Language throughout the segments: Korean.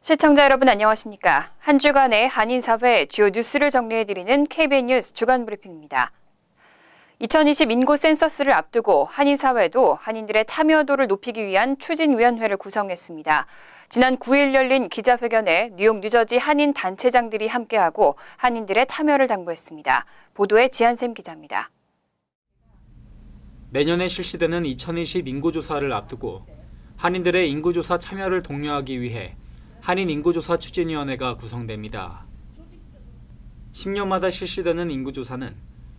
시청자 여러분 안녕하십니까? 한 주간의 한인사회 주요 뉴스를 정리해드리는 KBN 뉴스 주간 브리핑입니다. 2020 인구 센서스를 앞두고 한인사회도 한인들의 참여도를 높이기 위한 추진위원회를 구성했습니다. 지난 9일 열린 기자회견에 뉴욕, 뉴저지 한인 단체장들이 함께하고 한인들의 참여를 당부했습니다. 보도에 지한샘 기자입니다. 내년에 실시되는 2020 인구조사를 앞두고 한인들의 인구조사 참여를 독려하기 위해 한인인구조사추진위원회가 구성됩니다. 10년마다 실시되는 인구조사는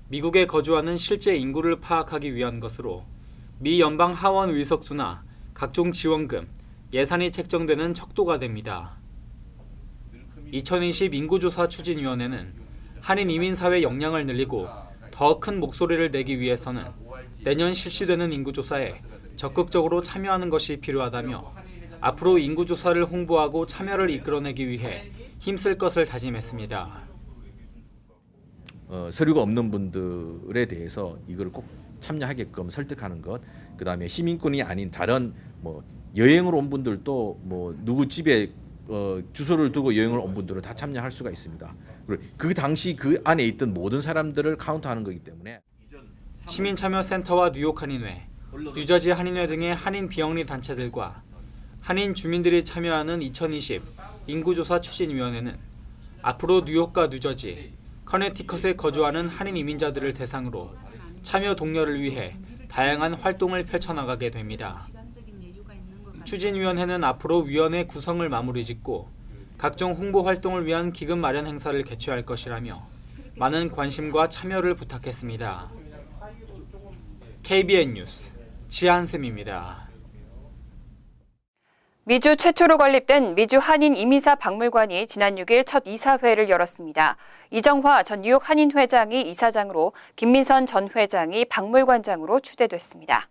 미국에 거주하는 실제 인구를 파악하기 위한 것으로 미 연방 하원 의석수나 각종 지원금, 예산이 책정되는 척도가 됩니다. 2020 인구조사추진위원회는 한인 이민사회 역량을 늘리고 더 큰 목소리를 내기 위해서는 내년 실시되는 인구조사에 적극적으로 참여하는 것이 필요하다며 앞으로 인구조사를 홍보하고 참여를 이끌어내기 위해 힘쓸 것을 다짐했습니다. 서류가 없는 분들에 대해서 이걸 꼭 참여하게끔 설득하는 것, 그다음에 시민권이 아닌 다른 여행을 온 분들도 누구 집에 주소를 두고 여행을 온 분들은 다 참여할 수가 있습니다. 그리고 그 당시 그 안에 있던 모든 사람들을 카운트하는 거기 때문에 시민참여센터와 뉴욕 한인회, 뉴저지 한인회 등의 한인 비영리 단체들과 한인 주민들이 참여하는 2020 인구조사 추진위원회는 앞으로 뉴욕과 뉴저지, 커네티컷에 거주하는 한인 이민자들을 대상으로 참여 독려를 위해 다양한 활동을 펼쳐나가게 됩니다. 추진위원회는 앞으로 위원회 구성을 마무리 짓고 각종 홍보 활동을 위한 기금 마련 행사를 개최할 것이라며 많은 관심과 참여를 부탁했습니다. KBN 뉴스 지한샘입니다. 미주 최초로 건립된 미주 한인 이민사 박물관이 지난 6일 첫 이사회를 열었습니다. 이정화 전 뉴욕 한인 회장이 이사장으로 김민선 전 회장이 박물관장으로 추대됐습니다.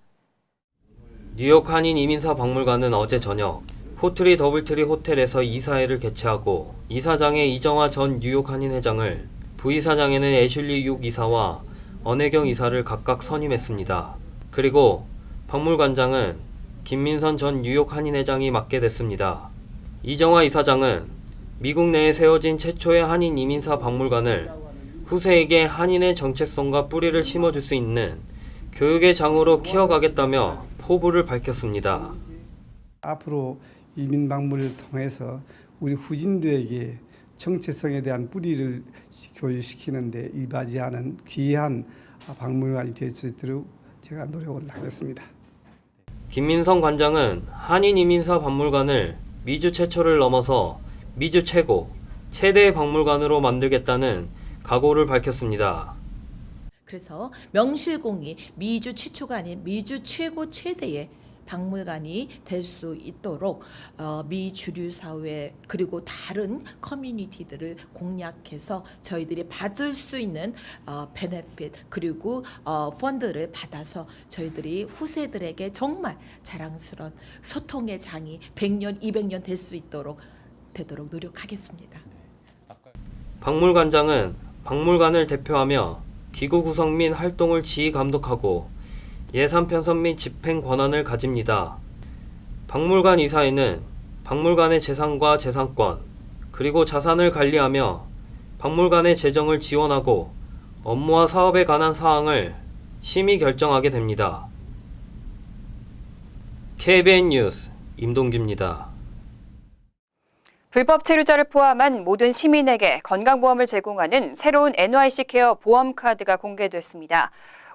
뉴욕 한인 이민사 박물관은 어제 저녁 호트리 더블트리 호텔에서 이사회를 개최하고 이사장에 이정화 전 뉴욕 한인 회장을, 부이사장에는 애슐리 육 이사와 언혜경 이사를 각각 선임했습니다. 그리고 박물관장은 김민선 전 뉴욕 한인 회장이 맡게 됐습니다. 이정화 이사장은 미국 내에 세워진 최초의 한인 이민사 박물관을 후세에게 한인의 정체성과 뿌리를 심어줄 수 있는 교육의 장으로 키워가겠다며 포부를 밝혔습니다. 앞으로 이민 박물을 통해서 우리 후진들에게 정체성에 대한 뿌리를 교육시키는 데 이바지하는 귀한 박물관이 될 수 있도록 제가 노력을 하겠습니다. 김민선 관장은 한인 이민사 박물관을 미주 최초를 넘어서 미주 최고, 최대의 박물관으로 만들겠다는 각오를 밝혔습니다. 그래서 명실공히 미주 최초가 아닌 미주 최고 최대의 박물관이 될 수 있도록 미주류 사회 그리고 다른 커뮤니티들을 공략해서 저희들이 받을 수 있는 베네핏 그리고 펀드를 받아서 저희들이 후세들에게 정말 자랑스러운 소통의 장이 100년, 200년 될 수 있도록 노력하겠습니다. 박물관장은 박물관을 대표하며 기구 구성 및 활동을 지휘 감독하고 예산 편성 및 집행 권한을 가집니다. 박물관 이사회는 박물관의 재산과 재산권, 그리고 자산을 관리하며 박물관의 재정을 지원하고 업무와 사업에 관한 사항을 심의 결정하게 됩니다. KBN 뉴스 임동규입니다. 불법 체류자를 포함한 모든 시민에게 건강보험을 제공하는 새로운 NYC 케어 보험카드가 공개됐습니다.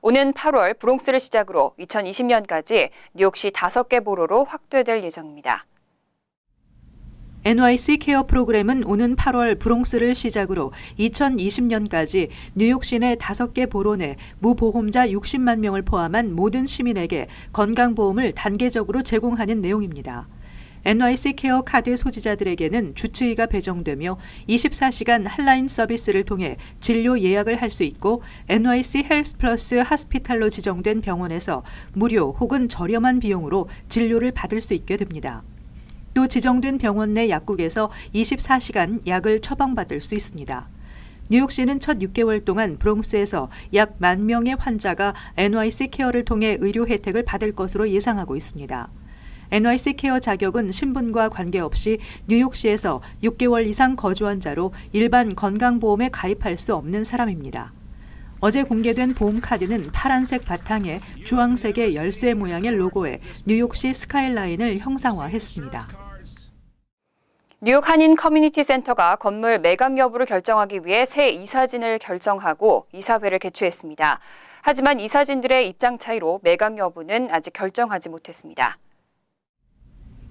오는 8월 브롱스를 시작으로 2020년까지 뉴욕시 5개 보로로 확대될 예정입니다. NYC 케어 프로그램은 오는 8월 브롱스를 시작으로 2020년까지 뉴욕 시내 5개 보로 내 무보험자 60만 명을 포함한 모든 시민에게 건강보험을 단계적으로 제공하는 내용입니다. NYC 케어 카드 소지자들에게는 주치의가 배정되며 24시간 핫라인 서비스를 통해 진료 예약을 할 수 있고 NYC 헬스 플러스 하스피탈로 지정된 병원에서 무료 혹은 저렴한 비용으로 진료를 받을 수 있게 됩니다. 또 지정된 병원 내 약국에서 24시간 약을 처방받을 수 있습니다. 뉴욕시는 첫 6개월 동안 브롱스에서 약 10,000명의 환자가 NYC 케어를 통해 의료 혜택을 받을 것으로 예상하고 있습니다. NYC 케어 자격은 신분과 관계없이 뉴욕시에서 6개월 이상 거주한 자로 일반 건강보험에 가입할 수 없는 사람입니다. 어제 공개된 보험카드는 파란색 바탕에 주황색의 열쇠 모양의 로고에 뉴욕시 스카이라인을 형상화했습니다. 뉴욕 한인 커뮤니티 센터가 건물 매각 여부를 결정하기 위해 새 이사진을 결정하고 이사회를 개최했습니다. 하지만 이사진들의 입장 차이로 매각 여부는 아직 결정하지 못했습니다.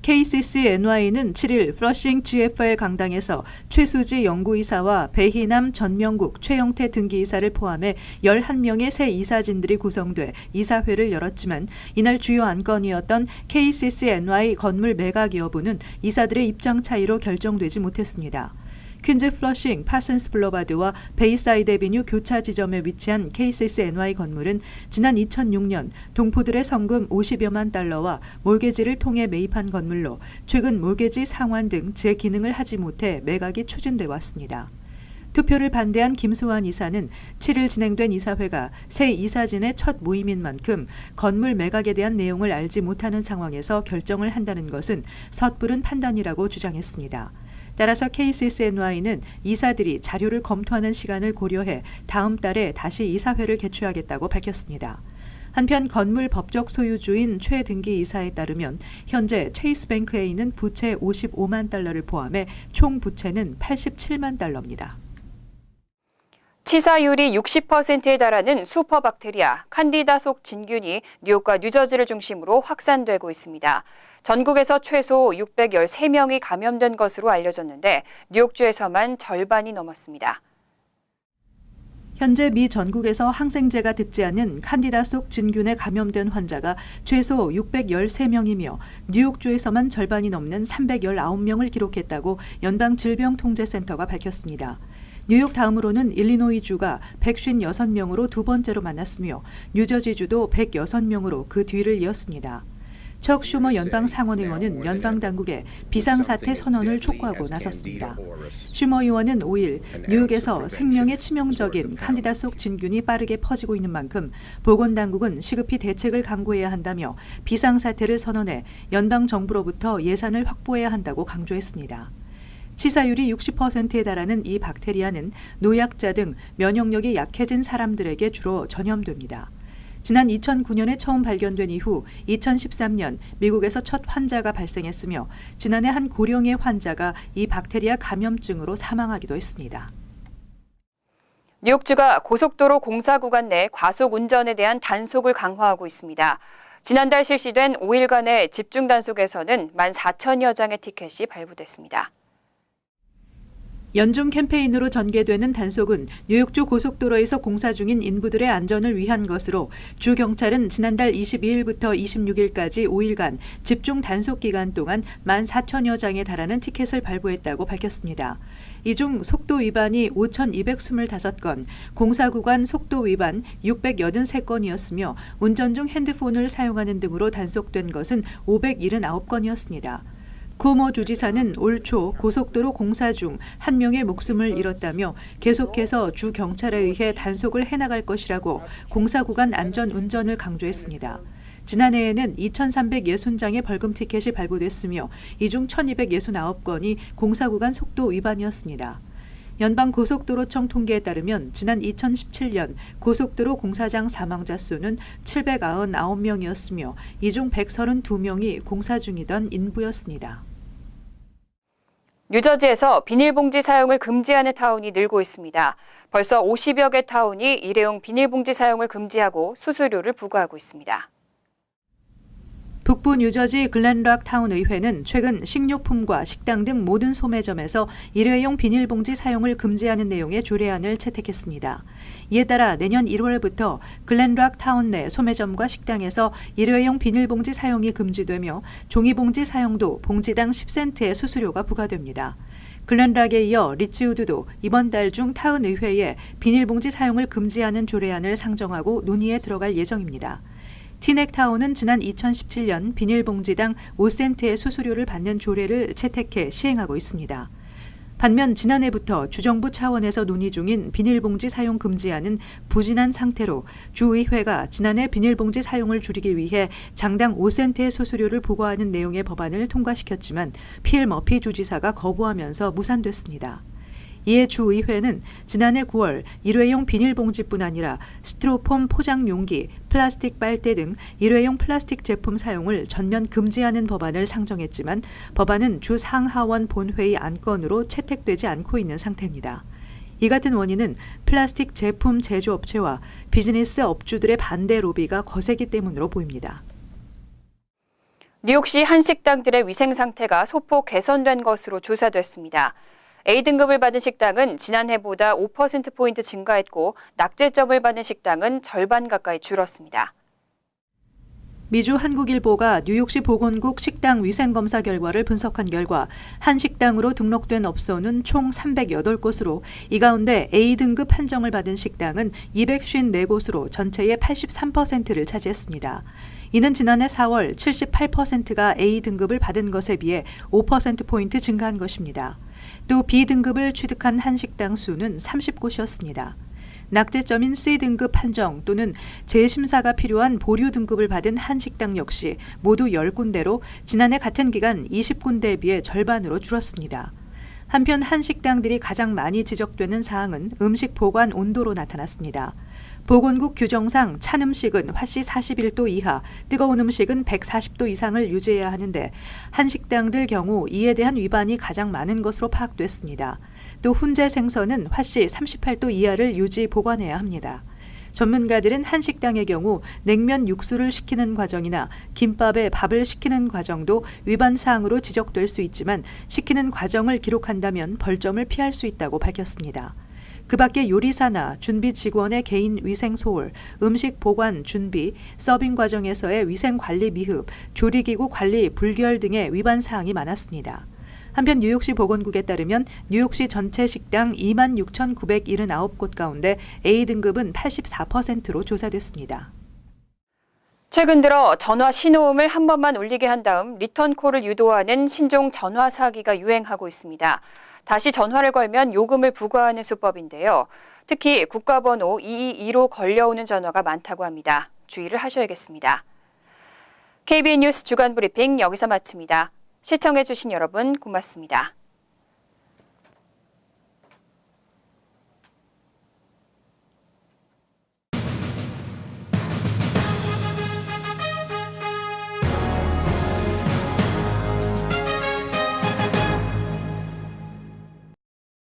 KCC-NY는 7일 플러싱 GFL 강당에서 최수지 연구이사와 배희남, 전명국, 최영태 등기이사를 포함해 11명의 새 이사진들이 구성돼 이사회를 열었지만 이날 주요 안건이었던 KCC-NY 건물 매각 여부는 이사들의 입장 차이로 결정되지 못했습니다. 퀸즈 플러싱, 파슨스 블러바드와 베이사이드 애비뉴 교차 지점에 위치한 KCC-NY 건물은 지난 2006년 동포들의 성금 50여만 달러와 몰개지를 통해 매입한 건물로 최근 몰개지 상환 등 제 기능을 하지 못해 매각이 추진돼 왔습니다. 투표를 반대한 김수환 이사는 7일 진행된 이사회가 새 이사진의 첫 모임인 만큼 건물 매각에 대한 내용을 알지 못하는 상황에서 결정을 한다는 것은 섣부른 판단이라고 주장했습니다. 따라서 KCC-NY는 이사들이 자료를 검토하는 시간을 고려해 다음 달에 다시 이사회를 개최하겠다고 밝혔습니다. 한편 건물 법적 소유주인 최 등기 이사에 따르면 현재 체이스뱅크에 있는 부채 55만 달러를 포함해 총 부채는 87만 달러입니다. 치사율이 60%에 달하는 슈퍼박테리아 칸디다 속 진균이 뉴욕과 뉴저지를 중심으로 확산되고 있습니다. 전국에서 최소 613명이 감염된 것으로 알려졌는데 뉴욕주에서만 절반이 넘었습니다. 현재 미 전국에서 항생제가 듣지 않는 칸디다 속 진균에 감염된 환자가 최소 613명이며 뉴욕주에서만 절반이 넘는 319명을 기록했다고 연방질병통제센터가 밝혔습니다. 뉴욕 다음으로는 일리노이주가 156명으로 두 번째로 많았으며 뉴저지주도 106명으로 그 뒤를 이었습니다. 척 슈머 연방 상원의원은 연방 당국에 비상사태 선언을 촉구하고 나섰습니다. 슈머 의원은 5일 뉴욕에서 생명에 치명적인 칸디다 속 진균이 빠르게 퍼지고 있는 만큼 보건당국은 시급히 대책을 강구해야 한다며 비상사태를 선언해 연방 정부로부터 예산을 확보해야 한다고 강조했습니다. 치사율이 60%에 달하는 이 박테리아는 노약자 등 면역력이 약해진 사람들에게 주로 전염됩니다. 지난 2009년에 처음 발견된 이후 2013년 미국에서 첫 환자가 발생했으며 지난해 한 고령의 환자가 이 박테리아 감염증으로 사망하기도 했습니다. 뉴욕주가 고속도로 공사 구간 내 과속 운전에 대한 단속을 강화하고 있습니다. 지난달 실시된 5일간의 집중 단속에서는 14,000여 장의 티켓이 발부됐습니다. 연중 캠페인으로 전개되는 단속은 뉴욕주 고속도로에서 공사 중인 인부들의 안전을 위한 것으로 주 경찰은 지난달 22일부터 26일까지 5일간 집중 단속 기간 동안 14,000여 장에 달하는 티켓을 발부했다고 밝혔습니다. 이 중 속도 위반이 5,225건, 공사 구간 속도 위반 683건이었으며 운전 중 핸드폰을 사용하는 등으로 단속된 것은 579건이었습니다. 쿠오모 주지사는 올 초 고속도로 공사 중 한 명의 목숨을 잃었다며 계속해서 주 경찰에 의해 단속을 해나갈 것이라고 공사 구간 안전 운전을 강조했습니다. 지난해에는 2,360장의 벌금 티켓이 발부됐으며 이 중 1,269건이 공사 구간 속도 위반이었습니다. 연방고속도로청 통계에 따르면 지난 2017년 고속도로 공사장 사망자 수는 799명이었으며 이 중 132명이 공사 중이던 인부였습니다. 뉴저지에서 비닐봉지 사용을 금지하는 타운이 늘고 있습니다. 벌써 50여 개 타운이 일회용 비닐봉지 사용을 금지하고 수수료를 부과하고 있습니다. 북부 뉴저지 글렌락 타운 의회는 최근 식료품과 식당 등 모든 소매점에서 일회용 비닐봉지 사용을 금지하는 내용의 조례안을 채택했습니다. 이에 따라 내년 1월부터 글렌락 타운 내 소매점과 식당에서 일회용 비닐봉지 사용이 금지되며 종이봉지 사용도 봉지당 10센트의 수수료가 부과됩니다. 글렌락에 이어 리치우드도 이번 달 중 타운 의회에 비닐봉지 사용을 금지하는 조례안을 상정하고 논의에 들어갈 예정입니다. 티넥타운은 지난 2017년 비닐봉지당 5센트의 수수료를 받는 조례를 채택해 시행하고 있습니다. 반면 지난해부터 주정부 차원에서 논의 중인 비닐봉지 사용 금지안은 부진한 상태로 주의회가 지난해 비닐봉지 사용을 줄이기 위해 장당 5센트의 수수료를 부과하는 내용의 법안을 통과시켰지만 필 머피 주지사가 거부하면서 무산됐습니다. 이에 주의회는 지난해 9월 일회용 비닐봉지뿐 아니라 스티로폼 포장 용기, 플라스틱 빨대 등 일회용 플라스틱 제품 사용을 전면 금지하는 법안을 상정했지만 법안은 주 상하원 본회의 안건으로 채택되지 않고 있는 상태입니다. 이 같은 원인은 플라스틱 제품 제조업체와 비즈니스 업주들의 반대 로비가 거세기 때문으로 보입니다. 뉴욕시 한식당들의 위생 상태가 소폭 개선된 것으로 조사됐습니다. A등급을 받은 식당은 지난해보다 5%포인트 증가했고 낙제점을 받은 식당은 절반 가까이 줄었습니다. 미주 한국일보가 뉴욕시 보건국 식당 위생검사 결과를 분석한 결과 한 식당으로 등록된 업소는 총 308곳으로 이 가운데 A등급 판정을 받은 식당은 254곳으로 전체의 83%를 차지했습니다. 이는 지난해 4월 78%가 A등급을 받은 것에 비해 5%포인트 증가한 것입니다. 또 B등급을 취득한 한식당 수는 30곳이었습니다. 낙제점인 C등급 판정 또는 재심사가 필요한 보류 등급을 받은 한식당 역시 모두 10군데로 지난해 같은 기간 20군데에 비해 절반으로 줄었습니다. 한편 한식당들이 가장 많이 지적되는 사항은 음식 보관 온도로 나타났습니다. 보건국 규정상 찬 음식은 화씨 41도 이하, 뜨거운 음식은 140도 이상을 유지해야 하는데 한식당들 경우 이에 대한 위반이 가장 많은 것으로 파악됐습니다. 또 훈제 생선은 화씨 38도 이하를 유지 보관해야 합니다. 전문가들은 한식당의 경우 냉면 육수를 식히는 과정이나 김밥에 밥을 식히는 과정도 위반 사항으로 지적될 수 있지만 식히는 과정을 기록한다면 벌점을 피할 수 있다고 밝혔습니다. 그 밖에 요리사나 준비 직원의 개인 위생 소홀, 음식 보관 준비, 서빙 과정에서의 위생 관리 미흡, 조리기구 관리 불결 등의 위반 사항이 많았습니다. 한편 뉴욕시 보건국에 따르면 뉴욕시 전체 식당 26,979곳 가운데 A등급은 84%로 조사됐습니다. 최근 들어 전화 신호음을 한 번만 울리게 한 다음 리턴콜을 유도하는 신종 전화 사기가 유행하고 있습니다. 다시 전화를 걸면 요금을 부과하는 수법인데요. 특히 국가번호 222로 걸려오는 전화가 많다고 합니다. 주의를 하셔야겠습니다. KBN 뉴스 주간 브리핑 여기서 마칩니다. 시청해주신 여러분 고맙습니다.